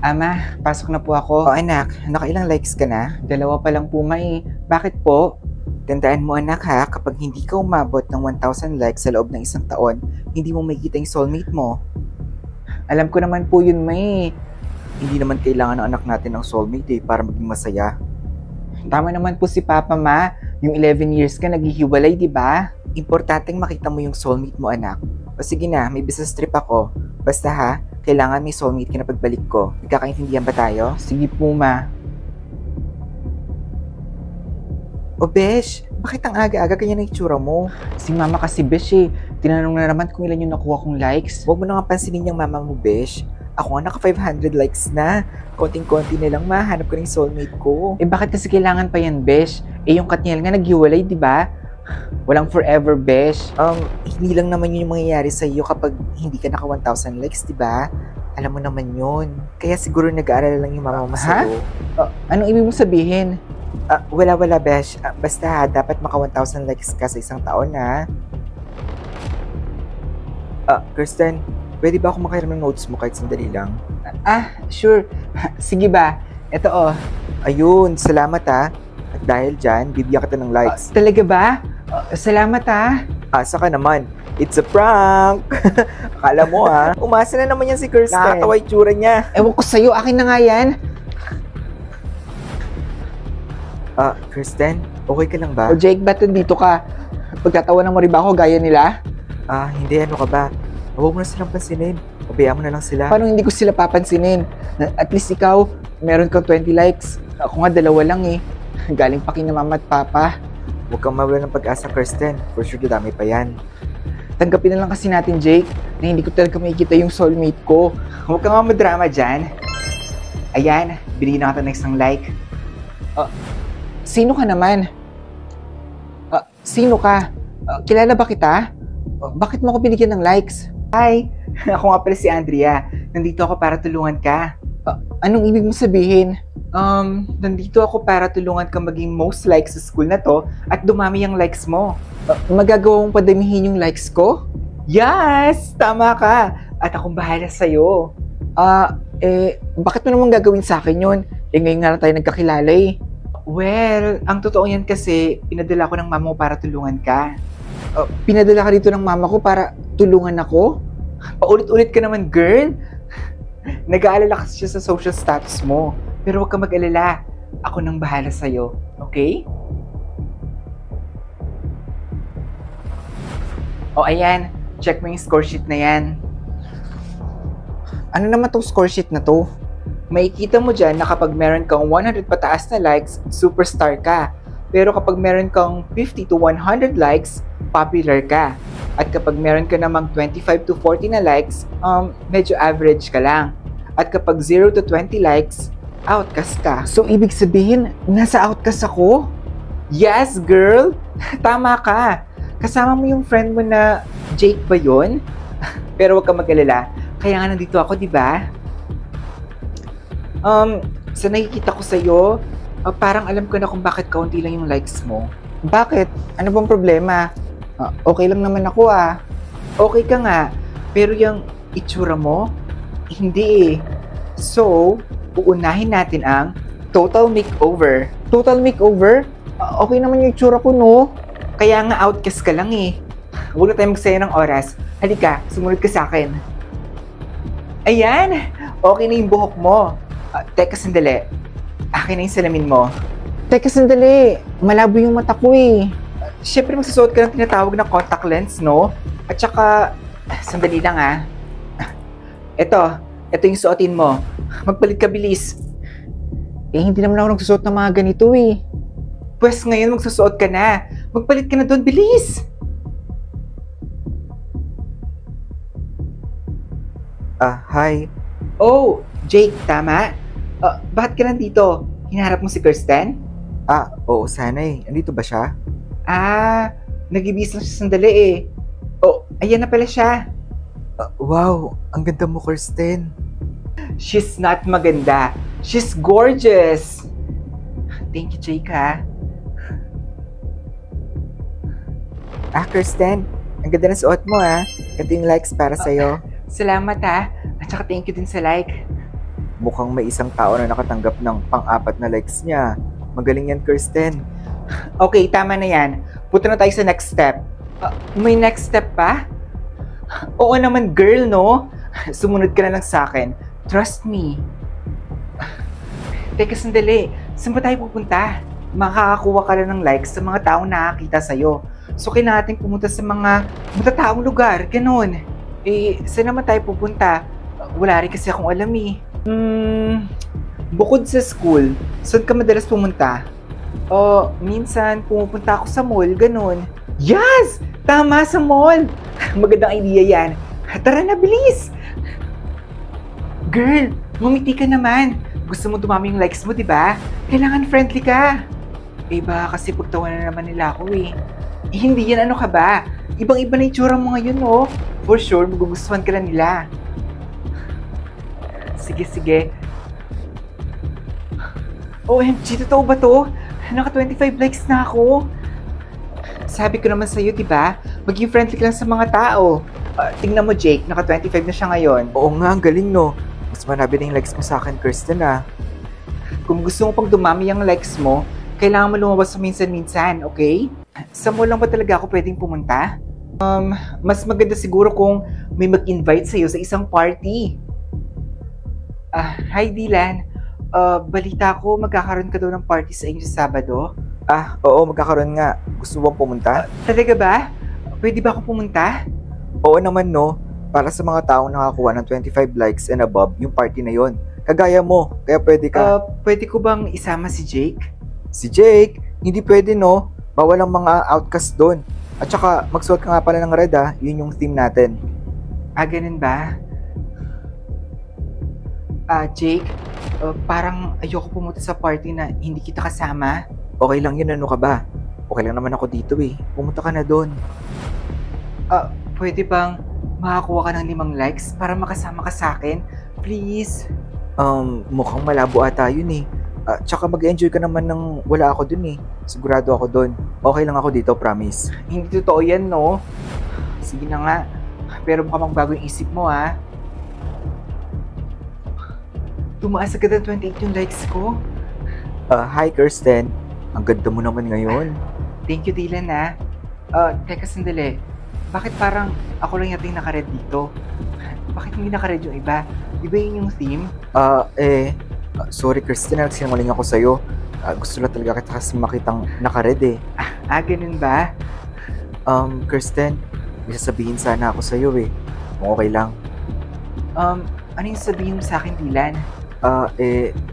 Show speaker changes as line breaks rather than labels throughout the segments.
Ama, pasok na po ako.
O anak, nakailang likes ka na?
2 pa lang po, May. Bakit po?
Tandaan mo anak ha, kapag hindi ka umabot ng 1,000 likes sa loob ng isang taon, hindi mo makikita yung soulmate mo.
Alam ko naman po yun, May.
Hindi naman kailangan ng anak natin ng soulmate para maging masaya.
Tama naman po si Papa, Ma. Yung 11 years ka naghihiwalay, di ba?
Importanteng makita mo yung soulmate mo anak. O sige na, may business trip ako. Basta ha, kailangan may soulmate ka na pagbalik ko. Nagkakaintindihan ba tayo?
Sige po, Ma.
O Besh, bakit ang aga-aga ganyan ang itsura mo?
Si Mama kasi, Besh eh. Tinanong na naman kung ilan yung nakuha kong likes.
Huwag mo na nga pansinin yung mama mo, Besh. Ako nga naka 500 likes na. Konting-konti na lang mahanap ko ng soulmate ko.
Eh bakit kasi kailangan pa yan, Besh? Eh yung Katniel nga naghiwalay, di ba? Walang forever, Besh.
Hindi lang naman yun yung mangyayari sa iyo kapag hindi ka naka 1,000 likes, di ba? Alam mo naman yun. Kaya siguro nag-aalala lang yung mama mo sa'yo.
Anong ibig mong sabihin?
Wala, Besh. Basta ha, dapat maka 1,000 likes ka sa isang taon, ha? Kirsten, pwede ba ako makahiram ng notes mo kahit sandali lang?
Sure. Sige ba? Ito oh.
Ayun, salamat ha. At dahil dyan, bibigyan kita ng likes.
Talaga ba? Salamat ha.
Asa ka naman. It's a prank! Akala mo ha. Umasa na naman yan si Kirsten. Nakakatawa yung tsura niya.
Ewan ko sa'yo, akin na nga yan.
Kirsten, okay ka lang ba?
O Jake, ba't nandito ka? Pagtatawanan mo rin ba ako gaya nila?
Hindi, ano ka ba? Huwag mo na silang pansinin. Pabayaan mo na lang sila.
Paano hindi ko sila papansinin? At least ikaw, meron kang 20 likes. Ako nga 2 lang eh. Galing pa kina Mama at Papa.
Huwag kang mawala ng pag-asa, Kirsten. For sure, dami pa yan.
Tanggapin na lang kasi natin, Jake, na hindi ko talaga makikita yung soulmate ko. Huwag ka nga madrama dyan. Ayan, binigyan na kita ng isang like. Sino ka naman? Sino ka? Kilala ba kita? Bakit mo ako binigyan ng likes? Hi! Ako nga pala si Andrea. Nandito ako para tulungan ka. Anong ibig mo sabihin? Nandito ako para tulungan ka maging most likes sa school na to at dumami yung likes mo. Magagawa mong padamihin yung likes ko? Yes! Tama ka! At akong bahala sa'yo. Bakit mo naman gagawin sa akin yun? Ngayon nga na tayo nagkakilala eh. Well, ang totoo yan kasi pinadala ko ng mama ko para tulungan ka. Pinadala ka dito ng mama ko para tulungan ako? Paulit-ulit ka naman, girl. Nag-aalala kasi siya sa social status mo. Pero huwag ka mag-alala. Ako nang bahala sa'yo. Okay? Ayan. Check mo yung score sheet na yan. Ano naman tong score sheet na to? Makikita mo dyan na kapag meron kang 100 pataas na likes, superstar ka. Pero kapag meron kang 50 to 100 likes, popular ka. At kapag meron ka namang 25 to 40 na likes, medyo average ka lang. At kapag 0 to 20 likes, outcast ka. So, ibig sabihin, nasa outcast ako? Yes, girl! Tama ka! Kasama mo yung friend mo na Jake ba yun? Pero huwag ka mag-alala. Kaya nga nandito ako, di ba? Sa nakikita ko sa'yo, parang alam ko na kung bakit kaunti lang yung likes mo. Bakit? Ano bang problema? Okay lang naman ako Okay ka nga, pero yung itsura mo, hindi eh. So, uunahin natin ang total makeover. Total makeover? Okay naman yung itsura ko, no? Kaya nga outcast ka lang eh. Huwag na tayo magsaya ng oras. Halika, sumunod ka sa akin. Ayan! Okay na yung buhok mo. Teka sandali. Akin na yung salamin mo. Teka sandali. Malabo yung mata ko eh. Siyempre magsusuot ka ng tinatawag na contact lens, no? At saka, sandali lang Ito yung suotin mo. Magpalit ka bilis. Hindi naman ako nagsusuot ng mga ganito eh. Pwes ngayon magsusuot ka na. Magpalit ka na doon, bilis!
Hi.
Oh, Jake, tama? Bakit ka nandito? Hinaharap mo si Kirsten?
Oo, sana eh. Andito ba siya?
Nag-ibis lang siya sandali eh. Ayan na pala siya.
Wow, ang ganda mo, Kirsten.
She's not maganda. She's gorgeous. Thank you, Jake, ha?
Kirsten, ang ganda ng suot mo, ha? Ito yung likes para sa'yo.
Salamat, ha? At saka thank you din sa like.
Mukhang may isang tao na nakatanggap ng pang-apat na likes niya. Magaling yan, Kirsten.
Okay, tama na yan. Punta na tayo sa next step. May next step pa? Oo naman, girl, no? Sumunod ka na lang sa akin. Trust me. Teka, sandali. Saan ba tayo pupunta? Makakakuha ka na ng likes sa mga taong nakakita sa'yo. So, kailangan natin pumunta sa mga matataong lugar. Ganon. Saan naman tayo pupunta? Wala rin kasi akong alam eh. Bukod sa school, saan ka madalas pumunta? Minsan pumupunta ako sa mall, ganon. Yes! Tama, sa mall! Magandang idea yan. Tara na, bilis! Girl, ngumiti ka naman. Gusto mo dumami yung likes mo, di ba? Kailangan friendly ka. Baka kasi pagtawanan na naman nila ako eh. Hindi yan, ano ka ba? Ibang-iba na itsura mo ngayon, oh. For sure, magugustuhan ka na nila. Sige. OMG, totoo ba to? Naka 25 likes na ako. Sabi ko naman sa'yo, di ba? Maging friendly ka lang sa mga tao. Tingnan mo, Jake, naka 25 na siya ngayon.
Oo nga, ang galing, no? Mas marami na yung likes mo sa akin, Kirsten, ah.
Kung gusto mo pang dumami yung likes mo, kailangan mo lumabas sa minsan-minsan, okay? Sa mall lang ba talaga ako pwedeng pumunta? Mas maganda siguro kung may mag-invite sa'yo sa isang party. Hi Dylan. Balita ko magkakaroon ka daw ng party sa inyo sa Sabado.
Oo, magkakaroon nga. Gusto mo bang pumunta?
Talaga ba? Pwede ba akong pumunta?
Oo naman, no? Para sa mga taong nakakuha ng 25 likes and above, yung party na yon. Kagaya mo, kaya pwede ka.
Pwede ko bang isama si Jake?
Si Jake? Hindi pwede, no? Bawal ang mga outcast doon. At saka, magsuot ka nga pala ng red, ah. Yun yung theme natin.
Ganun ba? Jake, parang ayoko pumunta sa party na hindi kita kasama.
Okay lang yun, ano ka ba? Okay lang naman ako dito, eh. Pumunta ka na doon.
Pwede bang makakuha ka ng 5 likes para makasama ka sa akin? Please?
Mukhang malabo ata yun, eh. Tsaka mag-enjoy ka naman ng wala ako dun, eh. Sigurado ako dun. Okay lang ako dito, promise.
Hindi totoo yan, no? Sige na nga. Pero mukhang magbago yung isip mo, ha? Tumaas agad ang 28 yung likes ko.
Hi, Kirsten. Ang ganda mo naman ngayon.
Thank you, Dylan, ha? Teka, sandali. Bakit parang ako lang yata yung naka-red dito? Bakit hindi naka-red yung iba? Iba yun yung theme?
Sorry, Kirsten. Nagsinungaling ako sa'yo. Gusto lang talaga kita kasi makitang naka-red, eh.
Ganun ba?
Kirsten, may sasabihin sana ako sa'yo, eh. Kung okay lang.
Ano yung sabihin mo sa akin, Dylan?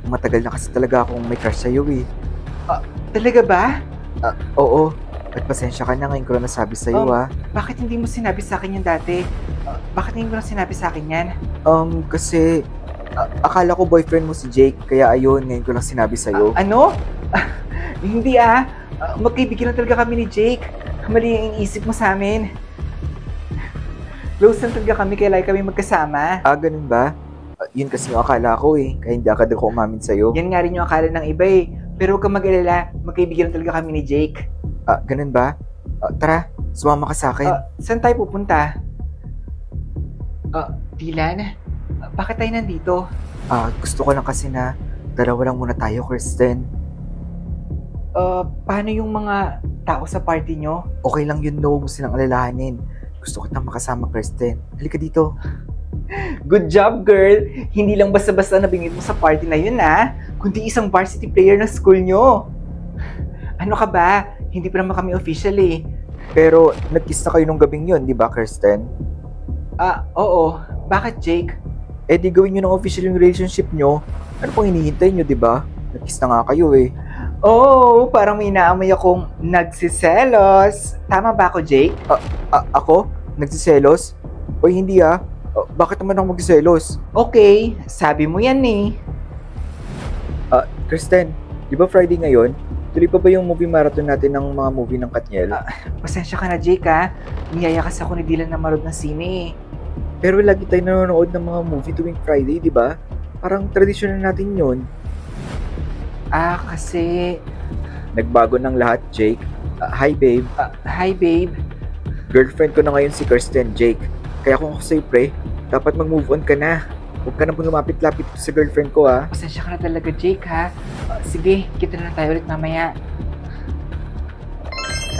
Matagal na kasi talaga akong may crush sa'yo, eh.
Talaga ba?
Oo. At pasensya ka na ngayon ko lang nasabi sa'yo,
Bakit hindi mo sinabi sa akin yan dati? Bakit hindi mo lang sinabi sa akin yan?
Kasi akala ko boyfriend mo si Jake, kaya ayun, ngayon ko lang sinabi sa'yo.
Ano? Hindi magkaibigan lang talaga kami ni Jake. Mali yung iniisip mo sa amin. Close lang talaga kami, kaya lagi kami magkasama.
Ganun ba? Yun kasi yung akala ko, eh, kaya hindi agad ako umamin sa'yo.
Yan nga rin yung akala ng iba, eh. Pero huwag kang mag-alala, magkaibigan lang talaga kami ni Jake.
Ganun ba? Tara, sumama ka sa akin.
Saan tayo pupunta? Dylan, bakit tayo nandito?
Gusto ko lang kasi na dalawa lang muna tayo, Kirsten.
Paano yung mga tao sa party nyo?
Okay lang yun, no. Huwag mo silang alalahanin. Gusto kitang makasama, Kirsten. Halika dito.
Good job, girl! Hindi lang basta-basta nabingit mo sa party na yun, kundi isang varsity player ng school nyo. Ano ka ba? Hindi pa naman kami official, eh.
Pero nag-kiss na kayo nung gabing yun, di ba, Kirsten?
Oo. Bakit, Jake?
Di gawin nyo ng official yung relationship nyo. Ano pang hinihintay nyo, di ba? Nag-kiss na nga kayo, eh.
Oh, parang may naamoy akong nagsiselos. Tama ba ako, Jake?
Ako? Nagsiselos? O hindi, bakit naman ako magsiselos?
Okay, sabi mo yan, eh.
Kristen, di ba Friday ngayon? Tuloy pa ba yung movie marathon natin ng mga movie ng Katniel?
Pasensya ka na, Jake, Niyaya kasi ako ni Dylan na manood ng sine, eh.
Pero lagi tayo nanonood ng mga movie tuwing Friday, di ba? Parang tradisyon na natin yun.
Kasi...
Nagbago ng lahat, Jake. Hi, babe.
Hi, babe.
Girlfriend ko na ngayon si Kirsten, Jake. Kaya kung ako sa'yo, pre, dapat mag-move on ka na. Huwag ka naman lumapit-lapit sa girlfriend ko, ha?
Pasensya ka na talaga, Jake, ha? Sige, kita na tayo ulit mamaya.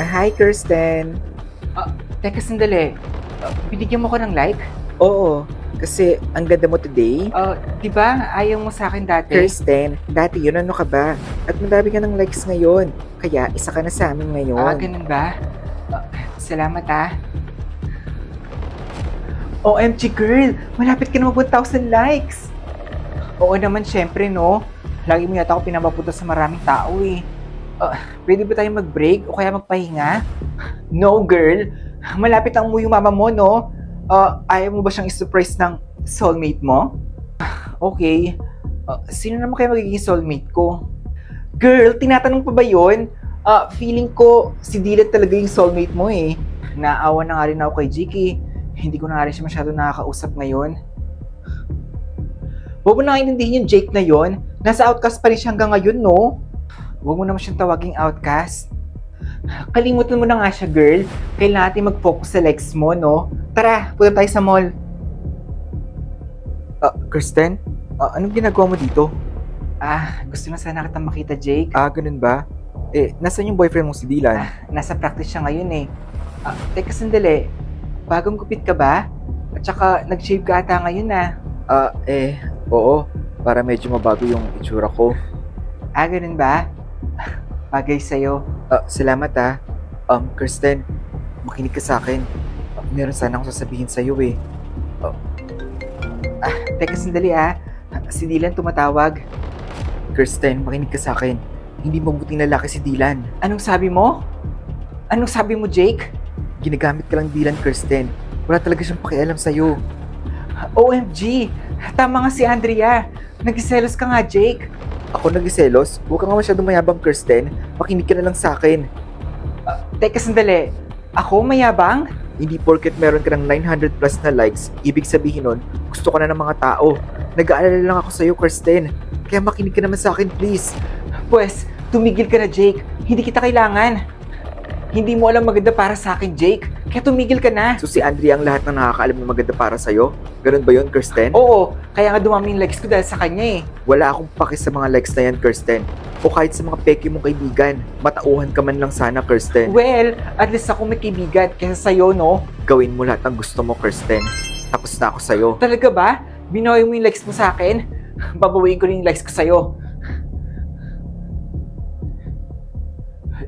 Hi, Kirsten.
Teka, sandali. Binigyan mo ko ng like?
Oo, kasi ang ganda mo today.
Di ba ayaw mo sa akin dati?
Kirsten, dati yun, ano ka ba? At madami ka ng likes ngayon. Kaya isa ka na sa amin ngayon.
Ganun ba? Salamat, ha? OMG, girl! Malapit ka na mag 1,000 likes! Oo naman, syempre, no? Lagi mo yata ako pinapapunta sa maraming tao, eh. Pwede ba tayong mag-break o kaya magpahinga? No, girl. Malapit lang mo yung mama mo, no? Ayaw mo ba siyang i-surprise ng soulmate mo? Okay. Sino naman kaya magiging soulmate ko? Girl, tinatanong pa ba yun? Feeling ko si Dylan talaga yung soulmate mo, eh. Naawa na nga rin ako kay Jiki. Hindi ko na nga rin siya masyado nakakausap ngayon. Huwag mo na kaintindihin yung Jake na yon. Nasa outcast pa rin siya hanggang ngayon, no? Huwag mo naman siyang tawaging outcast. Kalimutan mo na nga siya, girl. Kailangan natin mag-focus sa likes mo, no? Tara, punta tayo sa mall.
Kirsten? Anong ginagawa mo dito?
Gusto na sana kitang makita, Jake.
Ganun ba? Nasaan yung boyfriend mo si Dylan?
Nasa practice siya ngayon, eh. Teka, sandali. Bagong gupit ka ba? At saka, nag-shave ka ata ngayon,
Oo. Para medyo mabago yung itsura ko.
Ganun ba? Bagay sa'yo.
Salamat, Kirsten, makinig ka sa akin. Meron sana akong sasabihin sa'yo, eh.
Teka, sandali, Si Dylan tumatawag.
Kirsten, makinig ka sa akin. Hindi mabuting lalaki si Dylan.
Anong sabi mo? Anong sabi mo, Jake?
Ginagamit ka lang Dylan, Kirsten. Wala talaga siyang pakialam sa'yo.
OMG! Tama nga si Andrea. Nagsiselos ka nga, Jake.
Ako nagiselos? Huwag ka nga masyadong mayabang, Kirsten. Makinig ka na lang sa akin.
Teka, sandali. Ako mayabang?
Hindi porket meron ka ng 900 plus na likes, ibig sabihin nun, gusto ka na ng mga tao. Nag-aalala lang ako sa'yo, Kirsten. Kaya makinig ka naman sa akin, please.
Pwes, tumigil ka na, Jake. Hindi kita kailangan. Hindi mo alam maganda para sa akin, Jake. Kaya tumigil ka na.
So si Andrea ang lahat ng nakakaalam na maganda para sa'yo? Ganun ba yun, Kirsten?
Oo, kaya nga dumami yung likes ko dahil sa kanya, eh.
Wala akong paki sa mga likes na yan, Kirsten. O kahit sa mga peki mong kaibigan, matauhan ka man lang sana, Kirsten.
Well, at least ako may kaibigan kaysa sa'yo, no?
Gawin mo lahat ng gusto mo, Kirsten. Tapos na ako sa'yo.
Talaga ba? Binawi mo yung likes mo sa akin? Babawiin ko rin yung likes ko sa'yo.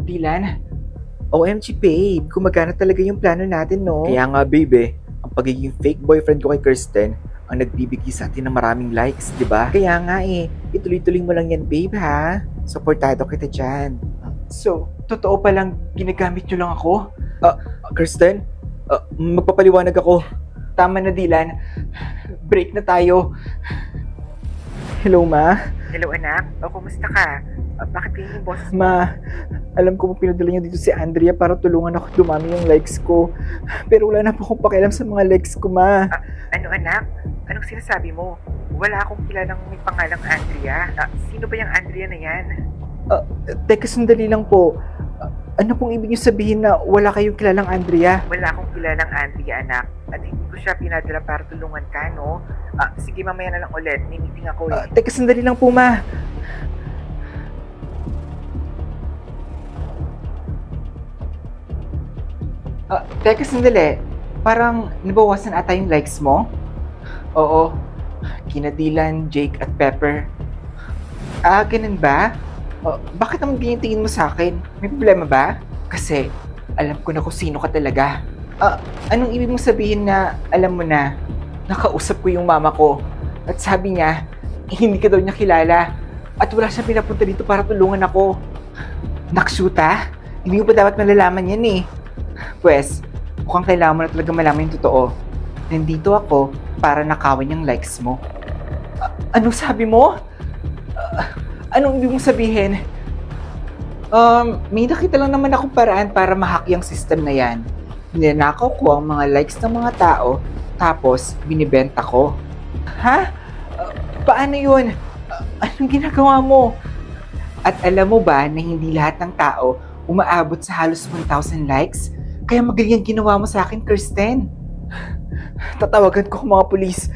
Dylan?
OMG, babe. Gumagana talaga yung plano natin, no? Kaya nga, babe, ang pagiging fake boyfriend ko kay Kirsten ang nagbibigay sa atin ng maraming likes, di ba? Kaya nga ituloy-tuloy mo lang yan, babe, ha? Supportado kita dyan.
So, totoo palang ginagamit nyo lang ako?
Kirsten? Magpapaliwanag ako.
Tama na, Dylan. Break na tayo.
Hello, Ma?
Hello, anak. Kumusta ka? Bakit ganyan yung boses mo?
Ma, alam ko pinadala niyo dito si Andrea para tulungan ako dumami yung likes ko. Pero wala na po akong pakialam sa mga likes ko, Ma.
Ano, anak? Anong sinasabi mo? Wala akong kilalang may pangalang Andrea. Sino ba yung Andrea na yan?
Teka, sandali lang po. Ano pong ibig niyo sabihin na wala kayong kilalang Andrea?
Wala akong kilalang Andrea, anak. At hindi ko siya pinadala para tulungan ka, no? Sige, mamaya na lang ulit. May meeting ako, eh.
Teka, sandali lang po, Ma.
Teka, sandali. Parang nabawasan ata yung likes mo? Oo. Kina Dylan, Jake, at Pepper. Ganun ba? Bakit naman ganyan tingin mo sa akin? May problema ba? Kasi, alam ko na kung sino ka talaga. Anong ibig mong sabihin na, alam mo na, nakausap ko yung mama ko. At sabi niya, hindi ka daw niya kilala. At wala siyang pinapunta dito para tulungan ako. Naksyuta? Hindi mo pa dapat malalaman yan, eh. Pwes, mukhang kailangan mo na talaga malaman yung totoo. Nandito ako para nakawan yung likes mo. Anong sabi mo? Anong ibig mong sabihin? May nakita lang naman akong paraan para ma-hack yung system na yan. Ninanakaw ko ang mga likes ng mga tao, tapos binibenta ko. Ha? Paano yun? Anong ginagawa mo? At alam mo ba na hindi lahat ng tao umaabot sa halos 1,000 likes? Kaya magaling ginawa mo sa akin, Kirsten. Tatawagan ko ang mga pulis.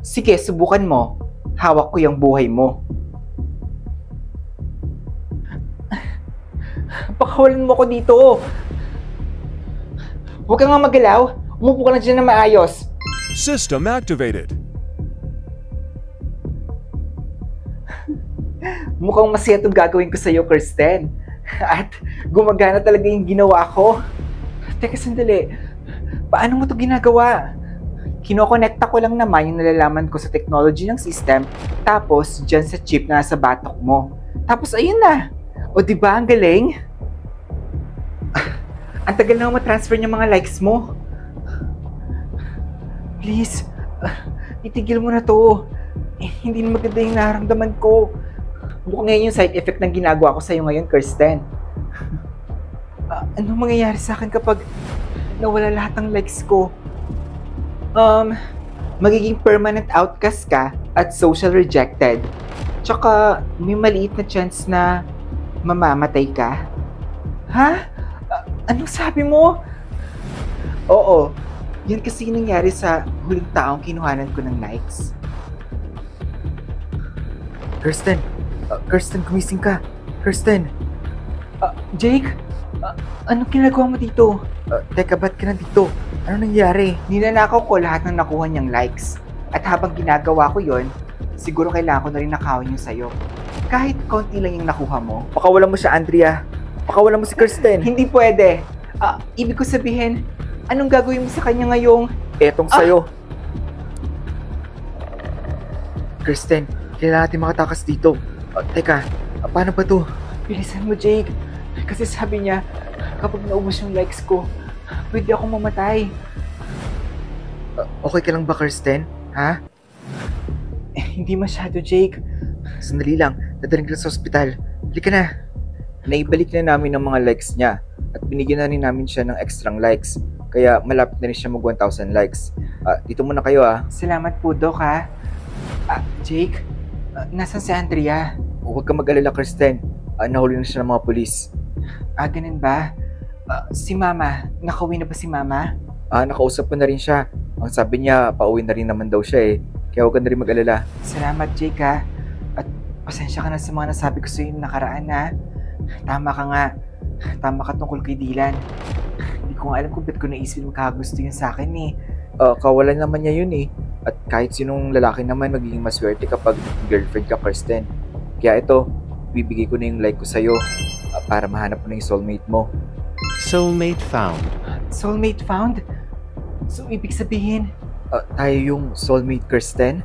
Sige, subukan mo. Hawak ko yung buhay mo. Pakawalan mo ko dito. Huwag kang nga magalaw. Umupo ka lang dyan na maayos.
System activated.
Mukhang masaya itong gagawin ko sa'yo, Kirsten. At gumagana talaga yung ginawa ko. Teka, sandali. Paano mo ito ginagawa? Kinokonekta ko lang naman yung nalalaman ko sa technology ng system, tapos dyan sa chip na nasa batok mo. Tapos ayun na. O diba, ang galing? Ang tagal na matransfer yung mga likes mo. Please, itigil mo na to. Hindi na maganda yung nararamdaman ko. Mukhang ngayon yung side effect ng ginagawa ko sa'yo ngayon, Kirsten. Anong mangyayari sa akin kapag nawala lahat ng likes ko? Magiging permanent outcast ka at social rejected. Tsaka, may maliit na chance na mamamatay ka. Ha? Anong sabi mo? Oo, yan kasi nangyari sa huling taong kinuhanan ko ng likes.
Kirsten, Kirsten, gumising ka. Kirsten,
Jake? Anong ginagawa mo dito?
teka, ba't ka nandito? Ano nangyari?
Ninanakaw ko lahat ng nakuha niyang likes. At habang ginagawa ko yon, siguro kailangan ko na rin nakawin yung sa'yo. Kahit konti lang yung nakuha mo.
Pakawalan mo siya, Andrea. Pakawalan mo si Kirsten.
Hindi pwede. Ibig ko sabihin, anong gagawin mo sa kanya ngayong...
Etong sa'yo. Kirsten, kailangan natin makatakas dito. Teka, paano ba to?
Bilisan mo, Jake. Kasi sabi niya, kapag naubos yung likes ko, pwede akong mamatay.
Okay ka lang ba, Kirsten? Ha?
Hindi masyado, Jake.
Sandali lang, dadaling ka sa ospital. Halika na. Naibalik na namin ang mga likes niya at binigyan na rin namin siya ng extrang likes. Kaya malapit na rin siya mag 1,000 likes. Dito muna kayo
Salamat po, Doc, ha. Jake, nasan si Andrea?
Huwag ka mag-alala, Kirsten. Nahuli na siya ng mga pulis.
Ganun ba? Si Mama, nakauwi na ba si Mama?
Nakausap ko na rin siya. Ang sabi niya, pauwi na rin naman daw siya eh. Kaya huwag ka na rin mag-alala.
Salamat, Jake, ha. At pasensya ka na sa mga nasabi ko sa'yo nakaraan, ha. Tama ka nga. Tama ka tungkol kay Dylan. Hindi ko nga alam kung ba't ko naisip magkakagusto yun sa akin eh.
Kawalan naman niya yun eh. At kahit sinong lalaki naman magiging maswerte kapag girlfriend ka, Kirsten. Kaya ito, bibigay ko na yung like ko sa'yo para mahanap mo na yung soulmate mo.
Soulmate found.
Soulmate found? So, ibig sabihin,
Tayo yung soulmate, Kirsten?